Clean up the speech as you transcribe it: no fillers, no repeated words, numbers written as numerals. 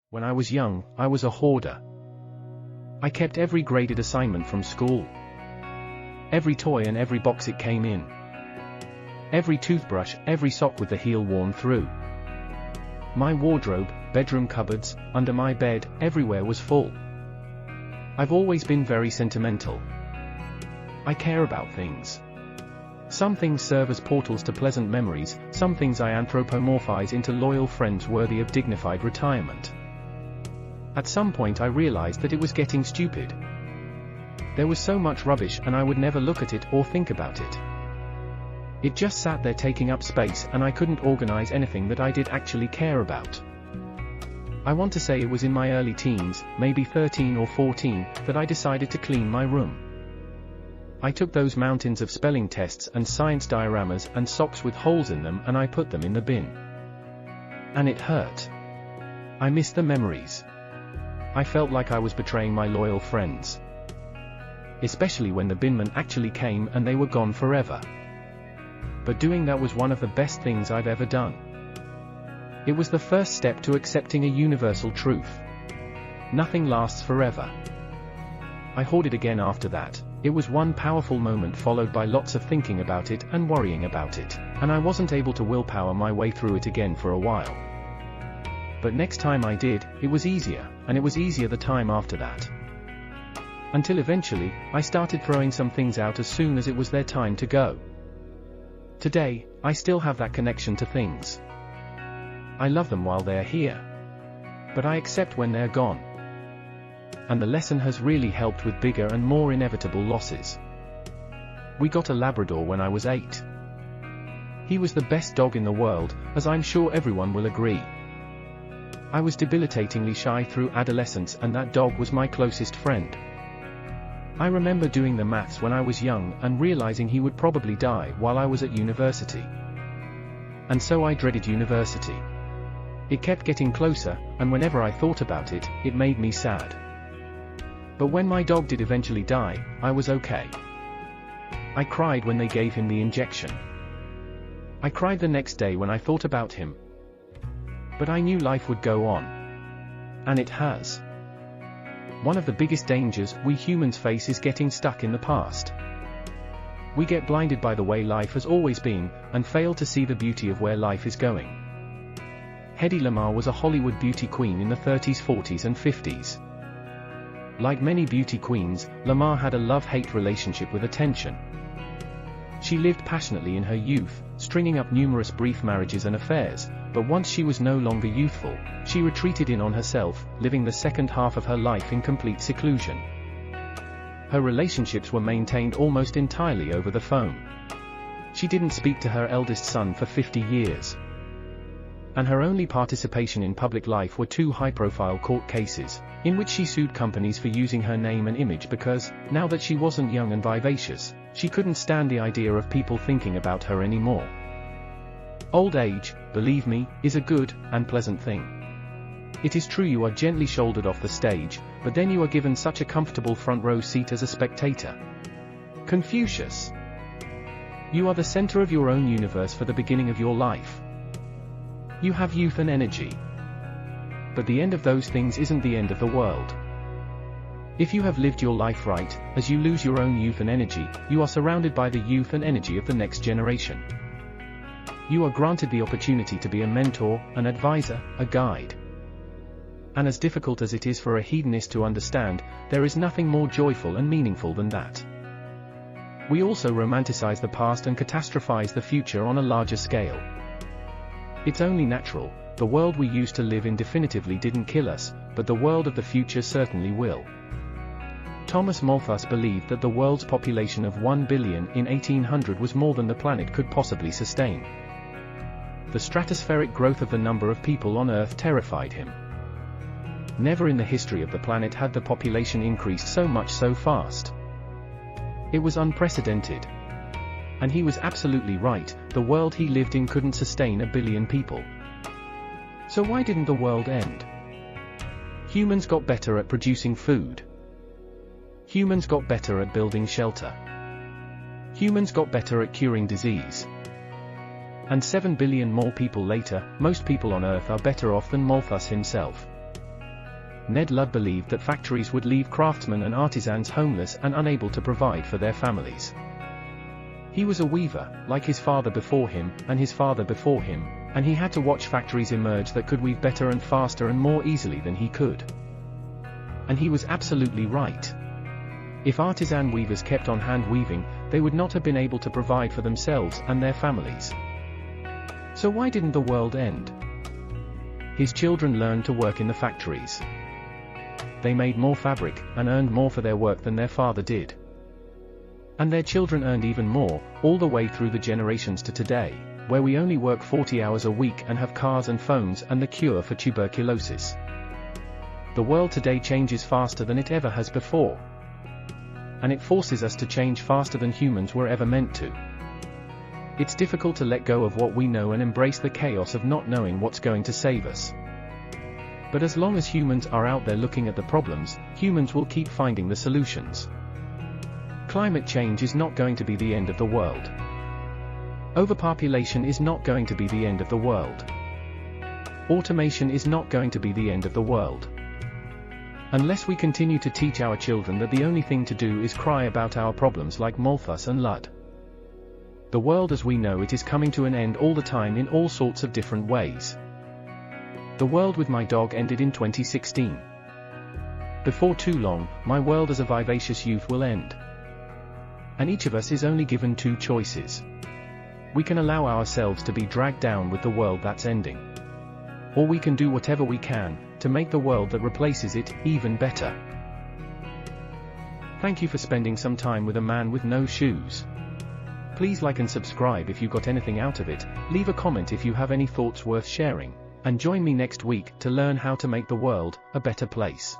When I was young, I was a hoarder. I kept every graded assignment from school. Every toy and every box it came in. Every toothbrush, every sock with the heel worn through. My wardrobe, bedroom cupboards, under my bed, everywhere was full. I've always been very sentimental. I care about things. Some things serve as portals to pleasant memories, some things I anthropomorphize into loyal friends worthy of dignified retirement. At some point I realized that it was getting stupid. There was so much rubbish and I would never look at it or think about it. It just sat there taking up space and I couldn't organize anything that I did actually care about. I want to say it was in my early teens, maybe 13 or 14, that I decided to clean my room. I took those mountains of spelling tests and science dioramas and socks with holes in them and I put them in the bin. And it hurt. I missed the memories. I felt like I was betraying my loyal friends. Especially when the binman actually came and they were gone forever. But doing that was one of the best things I've ever done. It was the first step to accepting a universal truth. Nothing lasts forever. I hoarded again after that. It was one powerful moment followed by lots of thinking about it and worrying about it, and I wasn't able to willpower my way through it again for a while. But next time I did, it was easier, and it was easier the time after that. Until eventually, I started throwing some things out as soon as it was their time to go. Today, I still have that connection to things. I love them while they're here. But I accept when they're gone. And the lesson has really helped with bigger and more inevitable losses. We got a Labrador when I was 8. He was the best dog in the world, as I'm sure everyone will agree. I was debilitatingly shy through adolescence and that dog was my closest friend. I remember doing the maths when I was young and realizing he would probably die while I was at university. And so I dreaded university. It kept getting closer, and whenever I thought about it, it made me sad. But when my dog did eventually die, I was okay. I cried when they gave him the injection. I cried the next day when I thought about him. But I knew life would go on. And it has. One of the biggest dangers we humans face is getting stuck in the past. We get blinded by the way life has always been, and fail to see the beauty of where life is going. Hedy Lamarr was a Hollywood beauty queen in the 30s, 40s and 50s. Like many beauty queens, Lamarr had a love-hate relationship with attention. She lived passionately in her youth, stringing up numerous brief marriages and affairs, but once she was no longer youthful, she retreated in on herself, living the second half of her life in complete seclusion. Her relationships were maintained almost entirely over the phone. She didn't speak to her eldest son for 50 years. And her only participation in public life were 2 high-profile court cases, in which she sued companies for using her name and image because, now that she wasn't young and vivacious, she couldn't stand the idea of people thinking about her anymore. Old age, believe me, is a good and pleasant thing. It is true you are gently shouldered off the stage, but then you are given such a comfortable front row seat as a spectator. Confucius. You are the center of your own universe for the beginning of your life. You have youth and energy. But the end of those things isn't the end of the world. If you have lived your life right, as you lose your own youth and energy, you are surrounded by the youth and energy of the next generation. You are granted the opportunity to be a mentor, an advisor, a guide. And as difficult as it is for a hedonist to understand, there is nothing more joyful and meaningful than that. We also romanticize the past and catastrophize the future on a larger scale. It's only natural. The world we used to live in definitively didn't kill us, but the world of the future certainly will. Thomas Malthus believed that the world's population of 1 billion in 1800 was more than the planet could possibly sustain. The stratospheric growth of the number of people on Earth terrified him. Never in the history of the planet had the population increased so much so fast. It was unprecedented. And he was absolutely right, the world he lived in couldn't sustain 1 billion people. So why didn't the world end? Humans got better at producing food. Humans got better at building shelter. Humans got better at curing disease. And 7 billion more people later, most people on Earth are better off than Malthus himself. Ned Ludd believed that factories would leave craftsmen and artisans homeless and unable to provide for their families. He was a weaver, like his father before him, and his father before him, and he had to watch factories emerge that could weave better and faster and more easily than he could. And he was absolutely right. If artisan weavers kept on hand weaving, they would not have been able to provide for themselves and their families. So why didn't the world end? His children learned to work in the factories. They made more fabric, and earned more for their work than their father did. And their children earned even more, all the way through the generations to today, where we only work 40 hours a week and have cars and phones and the cure for tuberculosis. The world today changes faster than it ever has before. And it forces us to change faster than humans were ever meant to. It's difficult to let go of what we know and embrace the chaos of not knowing what's going to save us. But as long as humans are out there looking at the problems, humans will keep finding the solutions. Climate change is not going to be the end of the world. Overpopulation is not going to be the end of the world. Automation is not going to be the end of the world. Unless we continue to teach our children that the only thing to do is cry about our problems like Malthus and Ludd. The world as we know it is coming to an end all the time in all sorts of different ways. The world with my dog ended in 2016. Before too long, my world as a vivacious youth will end. And each of us is only given two choices. We can allow ourselves to be dragged down with the world that's ending. Or we can do whatever we can, to make the world that replaces it, even better. Thank you for spending some time with a man with no shoes. Please like and subscribe if you got anything out of it, leave a comment if you have any thoughts worth sharing, and join me next week to learn how to make the world a better place.